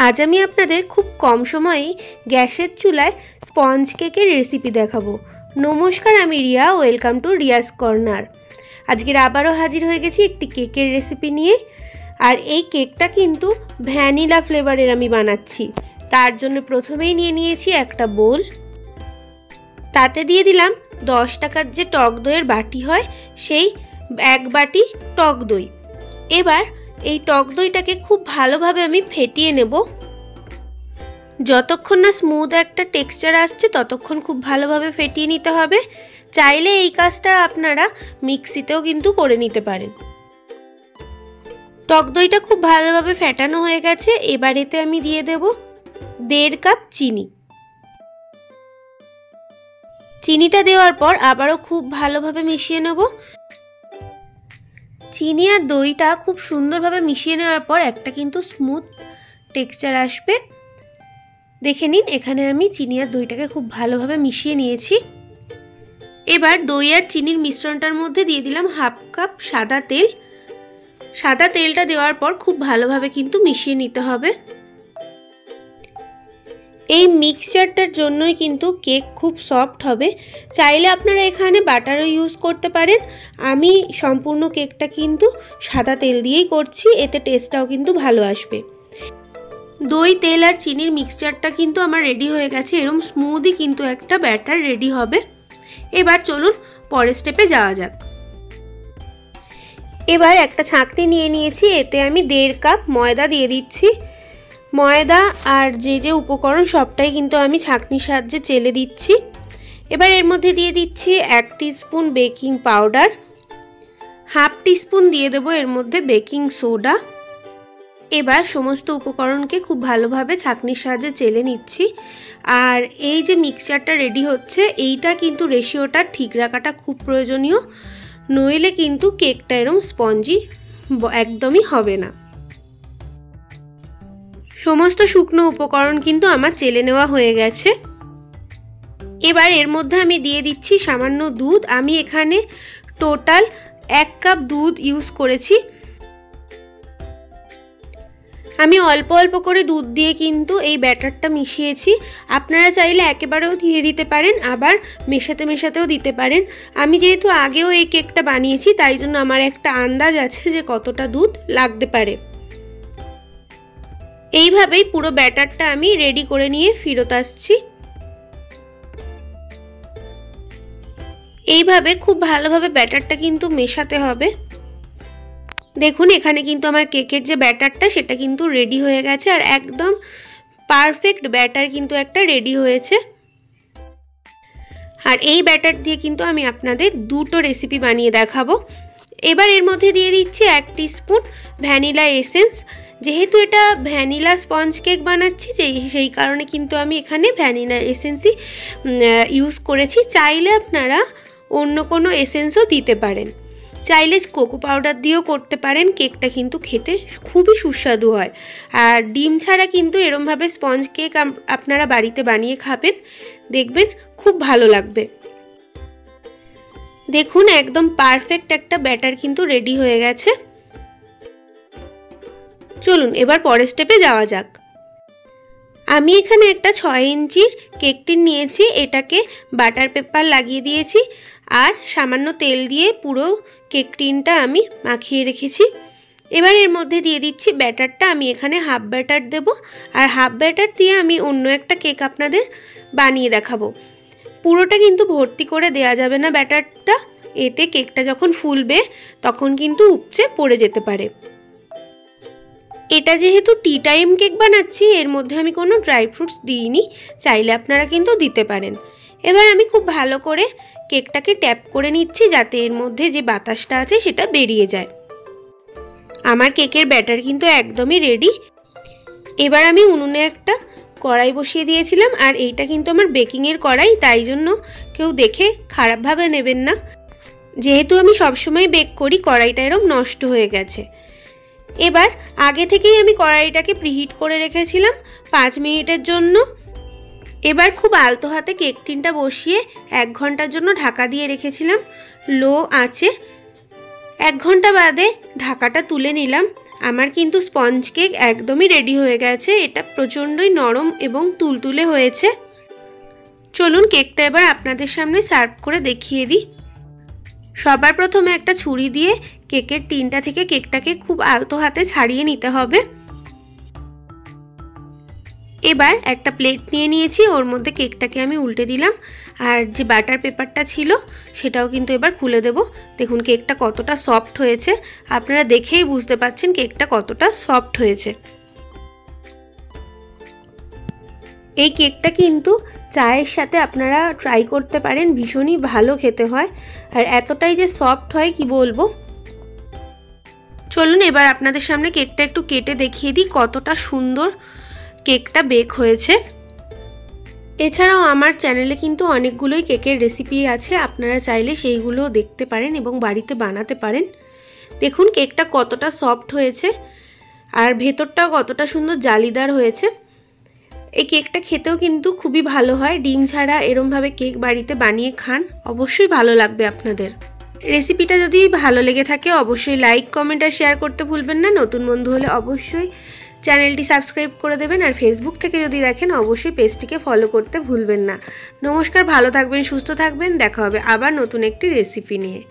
আজ আমি আপনাদের খুব কম সময়ে গ্যাসের চুলায় স্পঞ্জ কেকের রেসিপি দেখাবো। নমস্কার, আমি Riya. Welcome to Riya's corner. আজকের আবারও হাজির হয়ে গেছি একটি কেকের রেসিপি নিয়ে। আর এই কেকটা কিন্তু ভ্যানিলা ফ্লেভারের আমি বানাচ্ছি। তার জন্য প্রথমেই নিয়ে নিয়েছি একটা বোল। তাতে দিয়ে দিলাম 10 টাকার যে টক দইয়ের বাটি হয়, সেই 1 বাটি টক দই। এবার এই টক দইটাকে খুব ভালোভাবে আমি ফেটিয়ে নেব। যতক্ষণ না স্মুথ একটা টেক্সচার আসছে ততক্ষণ খুব ভালোভাবে ফেটিয়ে নিতে হবে। চাইলে এই কাজটা আপনারা মিক্সিতেও কিন্তু করে নিতে পারেন। টক দইটা খুব ভালোভাবে ফেটানো হয়ে গেছে। এবার এতে আমি দিয়ে দেব 1.5 কাপ চিনি। চিনিটা দেওয়ার পর আবারও খুব ভালোভাবে মিশিয়ে নেব। চিনি আর দইটা খুব সুন্দরভাবে মিশিয়ে নেওয়ার পর একটা কিন্তু স্মুথ টেক্সচার আসবে। দেখে নিন, এখানে আমি চিনি আর দইটাকে খুব ভালোভাবে মিশিয়ে নিয়েছি। এবার দই আর চিনির মিশ্রণটার মধ্যে দিয়ে দিলাম 1/2 কাপ সাদা তেল। সাদা তেলটা দেওয়ার পর খুব ভালোভাবে কিন্তু মিশিয়ে নিতে হবে। এই মিক্সচারটার জন্যই কিন্তু কেক খুব সফট হবে। চাইলে আপনারা এখানে বাটারও ইউজ করতে পারেন। আমি সম্পূর্ণ কেকটা কিন্তু সাদা তেল দিয়েই করছি, এতে টেস্টটাও কিন্তু ভালো আসবে। দই, তেল আর চিনির মিক্সচারটা কিন্তু আমার রেডি হয়ে গেছে। এরকম স্মুথই কিন্তু একটা ব্যাটার রেডি হবে। এবার চলুন পরের স্টেপে যাওয়া যাক। এবার একটা ছাঁকনি নিয়ে নিয়েছি, এতে আমি 1.5 কাপ ময়দা দিয়ে দিচ্ছি। ময়দা আর যে উপকরণ সবটাই কিন্তু আমি ছাঁকনির সাহায্যে চেলে দিচ্ছি। এবার এর মধ্যে দিয়ে দিচ্ছি 1 টিস্পুন বেকিং পাউডার, 1/2 টিস্পুন দিয়ে দেবো এর মধ্যে বেকিং সোডা। এবার সমস্ত উপকরণকে খুব ভালোভাবে ছাঁকনির সাহায্যে চেলে নিচ্ছি। আর এই যে মিক্সচারটা রেডি হচ্ছে, এইটা কিন্তু রেশিওটা ঠিক রাখাটা খুব প্রয়োজনীয়, নইলে কিন্তু কেকটা এরকম স্পঞ্জি একদমই হবে না। সমস্ত শুকনো উপকরণ কিন্তু আমার চেলে নেওয়া হয়ে গেছে। এবার এর মধ্যে আমি দিয়ে দিচ্ছি সামান্য দুধ। আমি এখানে টোটাল 1 কাপ দুধ ইউজ করেছি। আমি অল্প অল্প করে দুধ দিয়ে কিন্তু এই ব্যাটারটা মিশিয়েছি। আপনারা চাইলে একেবারেও দিয়ে দিতে পারেন, আবার মেশাতেও দিতে পারেন। আমি যেহেতু আগেও এই কেকটা বানিয়েছি, তাই জন্য আমার একটা আন্দাজ আছে যে কতটা দুধ লাগতে পারে। এইভাবেই পুরো ব্যাটারটা আমি রেডি করে নিয়ে ফিরত আসছি। এইভাবে খুব ভালোভাবে ব্যাটারটা কিন্তু মেশাতে হবে। দেখুন, এখানে কিন্তু আমার কেকের যে ব্যাটারটা সেটা কিন্তু রেডি হয়ে গেছে, আর একদম পারফেক্ট ব্যাটার কিন্তু একটা রেডি হয়েছে। আর এই ব্যাটার দিয়ে কিন্তু আমি আপনাদের 2টো রেসিপি বানিয়ে দেখাবো। এবার এর মধ্যে দিয়ে দিচ্ছি 1 টিস্পুন ভ্যানিলা এসেন্স। যেহেতু এটা ভ্যানিলা স্পঞ্জ কেক বানাচ্ছি, সেই কারণে কিন্তু আমি এখানে ভ্যানিলা এসেন্সই ইউজ করেছি। চাইলে আপনারা অন্য কোনো এসেন্সও দিতে পারেন, চাইলে কোকো পাউডার দিয়েও করতে পারেন। কেকটা কিন্তু খেতে খুবই সুস্বাদু হয়। আর ডিম ছাড়া কিন্তু এরমভাবে স্পঞ্জ কেক আপনারা বাড়িতে বানিয়ে খাবেন, দেখবেন খুব ভালো লাগবে। দেখুন, একদম পারফেক্ট একটা ব্যাটার কিন্তু রেডি হয়ে গেছে। চলুন এবার পরের স্টেপে যাওয়া যাক। আমি এখানে একটা 6 ইঞ্চির কেক টিন নিয়েছি। এটাকে বাটার পেপার লাগিয়ে দিয়েছি আর সামান্য তেল দিয়ে পুরো কেক টিনটা আমি মাখিয়ে রেখেছি। এবার এর মধ্যে দিয়ে দিচ্ছি ব্যাটারটা। আমি এখানে 1/2 ব্যাটার দেব, আর 1/2 ব্যাটার দিয়ে আমি অন্য একটা কেক আপনাদের বানিয়ে দেখাবো। পুরোটা কিন্তু ভর্তি করে দেয়া যাবে না ব্যাটারটা, এতে কেকটা যখন ফুলবে তখন কিন্তু উপচে পড়ে যেতে পারে। এটা যেহেতু টি টাইম কেক বানাচ্ছি, এর মধ্যে আমি কোনো ড্রাই ফ্রুটস দিইনি, চাইলে আপনারা কিন্তু দিতে পারেন। এবার আমি খুব ভালো করে কেকটাকে ট্যাপ করে নিচ্ছি, যাতে এর মধ্যে যে বাতাসটা আছে সেটা বেরিয়ে যায়। আমার কেকের ব্যাটার কিন্তু একদমই রেডি। এবার আমি উনুনে একটা কড়াই বসিয়ে দিয়েছিলাম, আর এইটা কিন্তু আমার বেকিংয়ের কড়াই, তাই জন্য কেউ দেখে খারাপভাবে নেবেন না। যেহেতু আমি সবসময় বেক করি, কড়াইটা এরকম নষ্ট হয়ে গেছে। এবার আগে থেকেই আমি কড়াইটাকে প্রিহিট করে রেখেছিলাম 5 মিনিটের জন্য। এবার খুব আলতো হাতে কেক টিনটা বসিয়ে 1 ঘন্টার জন্য ঢাকা দিয়ে রেখেছিলাম লো আঁচে। 1 ঘন্টা বাদে ঢাকাটা তুলে নিলাম। আমার কিন্তু স্পঞ্জ কেক একদমই রেডি হয়ে গেছে। এটা প্রচণ্ডই নরম এবং তুলতুলে হয়েছে। চলুন কেকটা এবার আপনাদের সামনে সার্ভ করে দেখিয়ে দিই। সবার প্রথমে একটা ছুরি দিয়ে কেকের টিনটা থেকে কেকটাকে খুব আলতো হাতে ছাড়িয়ে নিতে হবে। এবার একটা প্লেট নিয়ে নিয়েছি, ওর মধ্যে কেকটাকে আমি উল্টে দিলাম। আর যে বাটার পেপারটা ছিল সেটাও কিন্তু এবার খুলে দেব। দেখুন কেকটা কতটা সফট হয়েছে, আপনারা দেখেই বুঝতে পারছেন কেকটা কতটা সফট হয়েছে। এই কেকটা কিন্তু চায়ের সাথে আপনারা ট্রাই করতে পারেন, ভীষণই ভালো খেতে হয় আর এতটাই যে সফট হয় কি বলবো। চলুন এবার আপনাদের সামনে কেকটা একটু কেটে দেখিয়ে দিই কতটা সুন্দর কেকটা বেক হয়েছে। এছাড়াও আমার চ্যানেলে কিন্তু অনেকগুলোই কেকের রেসিপি আছে, আপনারা চাইলে সেইগুলো দেখতে পারেন এবং বাড়িতে বানাতে পারেন। দেখুন কেকটা কতটা সফট হয়েছে আর ভেতরটাও কতটা সুন্দর জালিদার হয়েছে। এই কেকটা খেতেও কিন্তু খুবই ভালো হয়। ডিম ছাড়া এরমভাবে কেক বাড়িতে বানিয়ে খান, অবশ্যই ভালো লাগবে আপনাদের। রেসিপিটা যদি ভালো লেগে থাকে অবশ্যই লাইক, কমেন্ট আর শেয়ার করতে ভুলবেন না। নতুন বন্ধু হলে অবশ্যই চ্যানেলটি সাবস্ক্রাইব করে দেবেন আর ফেসবুক থেকে যদি দেখেন অবশ্যই পেজটিকে ফলো করতে ভুলবেন না। নমস্কার, ভালো থাকবেন, সুস্থ থাকবেন, দেখা হবে আবার নতুন একটি রেসিপি নিয়ে।